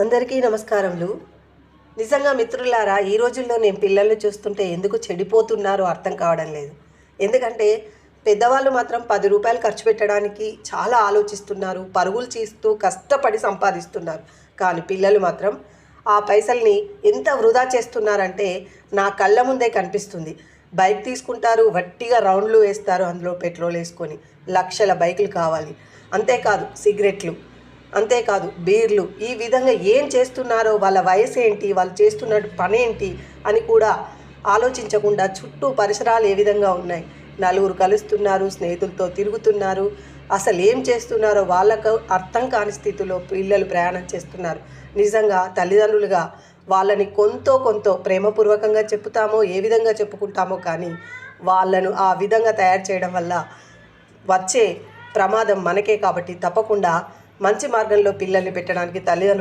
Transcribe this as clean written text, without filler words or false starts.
అందరికీ నమస్కారములు. నిజంగా మిత్రులారా, ఈ రోజుల్లో నేను పిల్లల్ని చూస్తుంటే ఎందుకు చెడిపోతున్నారో అర్థం కావడం లేదు. ఎందుకంటే పెద్దవాళ్ళు మాత్రం రూ. 10 ఖర్చు పెట్టడానికి చాలా ఆలోచిస్తున్నారు. పరుగులు చేస్తూ కష్టపడి సంపాదిస్తున్నారు. కానీ పిల్లలు మాత్రం ఆ పైసల్ని ఎంత వృధా చేస్తున్నారంటే నా కళ్ళ ముందే కనిపిస్తుంది. బైక్ తీసుకుంటారు, వట్టిగా రౌండ్లు వేస్తారు, అందులో పెట్రోల్ వేసుకొని. లక్షల బైకులు కావాలి. అంతేకాదు సిగరెట్లు, అంతేకాదు బీర్లు. ఈ విధంగా ఏం చేస్తున్నారో, వాళ్ళ వయసు ఏంటి, వాళ్ళు చేస్తున్న పని ఏంటి అని కూడా ఆలోచించకుండా చుట్టూ పరిసరాలు ఏ విధంగా ఉన్నాయి, నలుగురు కలుస్తున్నారు, స్నేహితులతో తిరుగుతున్నారు, అసలు ఏం చేస్తున్నారో వాళ్ళకు అర్థం కాని స్థితిలో పిల్లలు ప్రయాణం చేస్తున్నారు. నిజంగా తల్లిదండ్రులుగా వాళ్ళని కొంతో ప్రేమపూర్వకంగా చెప్పుతామో, ఏ విధంగా చెప్పుకుంటామో, కానీ వాళ్ళను ఆ విధంగా తయారు చేయడం వల్ల వచ్చే ప్రమాదం మనకే. కాబట్టి తప్పకుండా మంచి మార్గంలో పిల్లల్ని పెట్టడానికి తల్లిదండ్రులు